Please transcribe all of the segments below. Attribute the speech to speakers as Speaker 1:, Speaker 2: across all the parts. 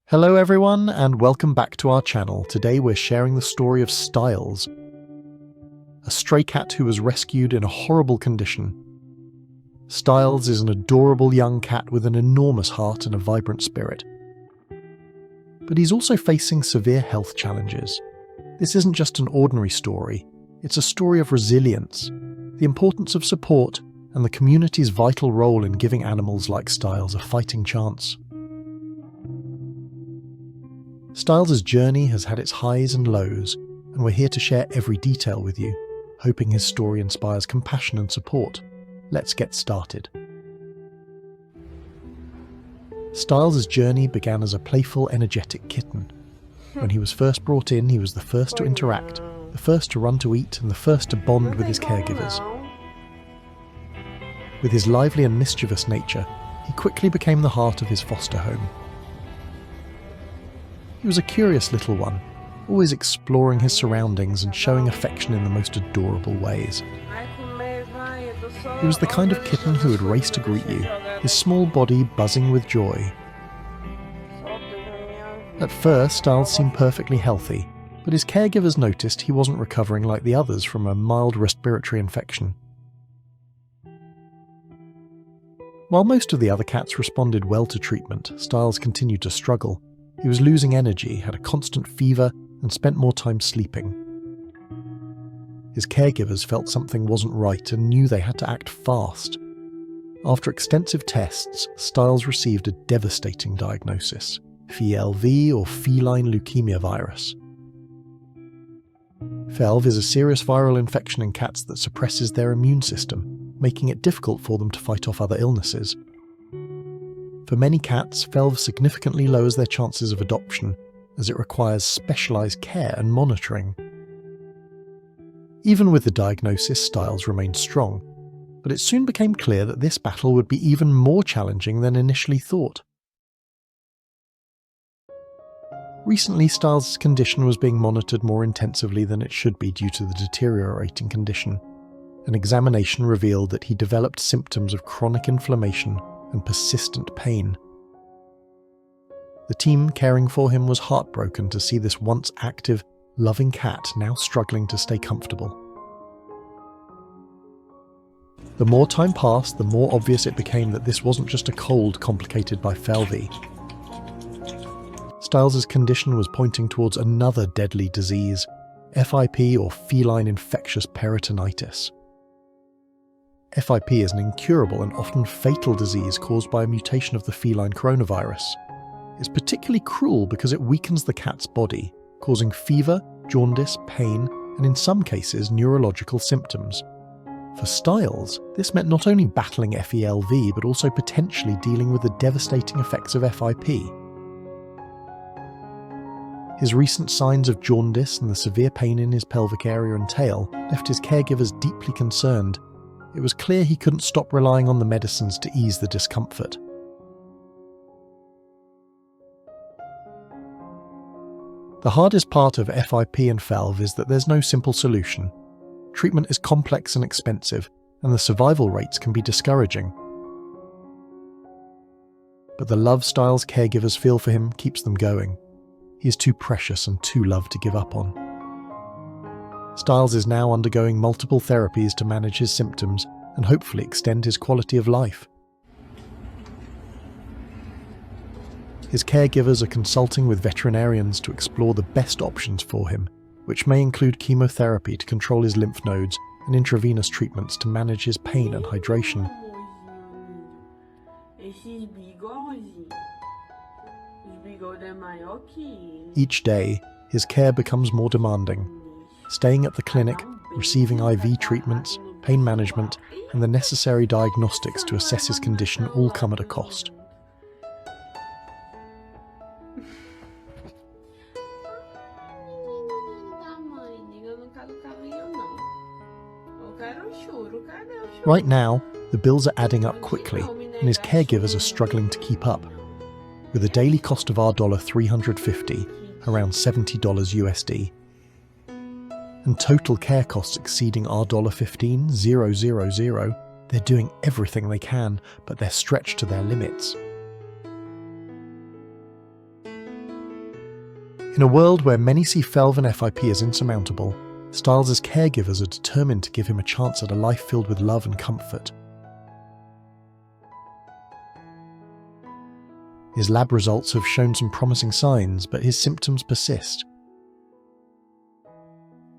Speaker 1: Hello everyone, and welcome back to our channel. Today we're sharing the story of Stiles, a stray cat who was rescued in a horrible condition. Stiles is an adorable young cat with an enormous heart and a vibrant spirit. But he's also facing severe health challenges. This isn't just an ordinary story, it's a story of resilience, the importance of support, and the community's vital role in giving animals like Stiles a fighting chance. Stiles' journey has had its highs and lows, and we're here to share every detail with you, hoping his story inspires compassion and support. Let's get started. Stiles' journey began as a playful, energetic kitten. When he was first brought in, he was the first to interact, the first to run to eat, and the first to bond with his caregivers. With his lively and mischievous nature, he quickly became the heart of his foster home. He was a curious little one, always exploring his surroundings and showing affection in the most adorable ways. He was the kind of kitten who would race to greet you, his small body buzzing with joy. At first, Stiles seemed perfectly healthy, but his caregivers noticed he wasn't recovering like the others from a mild respiratory infection. While most of the other cats responded well to treatment, Stiles continued to struggle. He was losing energy, had a constant fever, and spent more time sleeping. His caregivers felt something wasn't right and knew they had to act fast. After extensive tests, Stiles received a devastating diagnosis: FeLV, or feline leukemia virus. FeLV is a serious viral infection in cats that suppresses their immune system, making it difficult for them to fight off other illnesses. For many cats, FeLV significantly lowers their chances of adoption, as it requires specialised care and monitoring. Even with the diagnosis, Stiles remained strong, but it soon became clear that this battle would be even more challenging than initially thought. Recently, Stiles' condition was being monitored more intensively than it should be due to the deteriorating condition. An examination revealed that he developed symptoms of chronic inflammation and persistent pain. The team caring for him was heartbroken to see this once active, loving cat now struggling to stay comfortable. The more time passed, the more obvious it became that this wasn't just a cold complicated by FeLV. Stiles' condition was pointing towards another deadly disease, FIP, or feline infectious peritonitis. FIP is an incurable and often fatal disease caused by a mutation of the feline coronavirus. It's particularly cruel because it weakens the cat's body, causing fever, jaundice, pain, and in some cases neurological symptoms. For Stiles, this meant not only battling FeLV but also potentially dealing with the devastating effects of FIP. His recent signs of jaundice and the severe pain in his pelvic area and tail left his caregivers deeply concerned. It was clear he couldn't stop relying on the medicines to ease the discomfort. The hardest part of FIP and FeLV is that there's no simple solution. Treatment is complex and expensive, and the survival rates can be discouraging. But the love Stiles' caregivers feel for him keeps them going. He is too precious and too loved to give up on. Stiles is now undergoing multiple therapies to manage his symptoms and hopefully extend his quality of life. His caregivers are consulting with veterinarians to explore the best options for him, which may include chemotherapy to control his lymph nodes and intravenous treatments to manage his pain and hydration. Each day, his care becomes more demanding. Staying at the clinic, receiving IV treatments, pain management, and the necessary diagnostics to assess his condition all come at a cost. Right now, the bills are adding up quickly, and his caregivers are struggling to keep up. With a daily cost of $350, around $70 USD, and total care costs exceeding $15,000, they're doing everything they can, but they're stretched to their limits. In a world where many see Felvin FIP as insurmountable, Stiles' caregivers are determined to give him a chance at a life filled with love and comfort. His lab results have shown some promising signs, but his symptoms persist.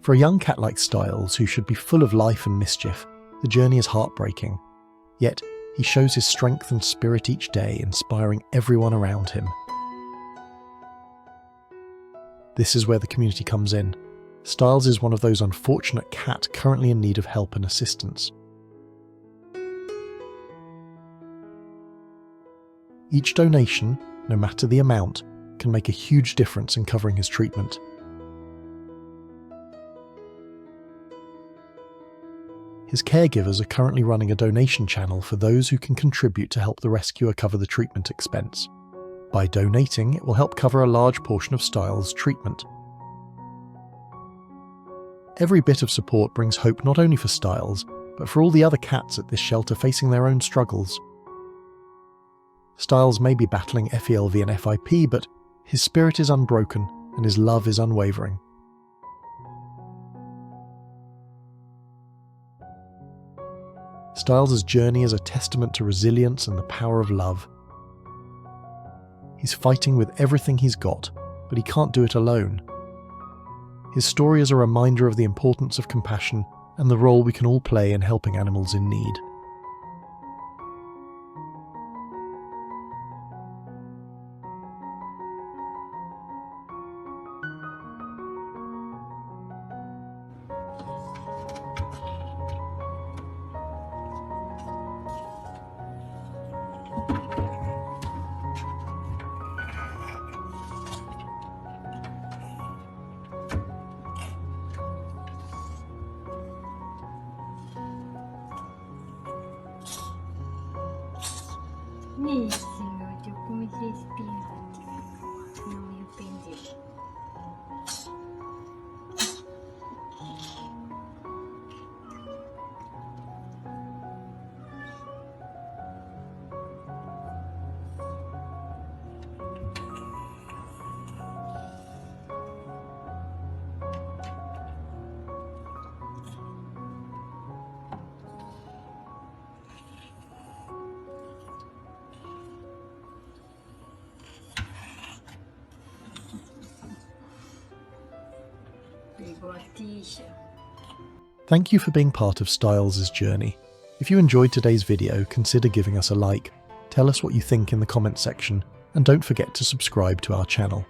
Speaker 1: For a young cat like Stiles, who should be full of life and mischief, the journey is heartbreaking. Yet, he shows his strength and spirit each day, inspiring everyone around him. This is where the community comes in. Stiles is one of those unfortunate cats currently in need of help and assistance. Each donation, no matter the amount, can make a huge difference in covering his treatment. His caregivers are currently running a donation channel for those who can contribute to help the rescuer cover the treatment expense. By donating, it will help cover a large portion of Stiles' treatment. Every bit of support brings hope not only for Stiles, but for all the other cats at this shelter facing their own struggles. Stiles may be battling FELV and FIP, but his spirit is unbroken and his love is unwavering. Stiles' journey is a testament to resilience and the power of love. He's fighting with everything he's got, but he can't do it alone. His story is a reminder of the importance of compassion and the role we can all play in helping animals in need.
Speaker 2: Níssimo, eu comecei a espirrar. Não me arrependi.
Speaker 1: Thank you for being part of Stiles' journey. If you enjoyed today's video, consider giving us a like, tell us what you think in the comments section, and don't forget to subscribe to our channel.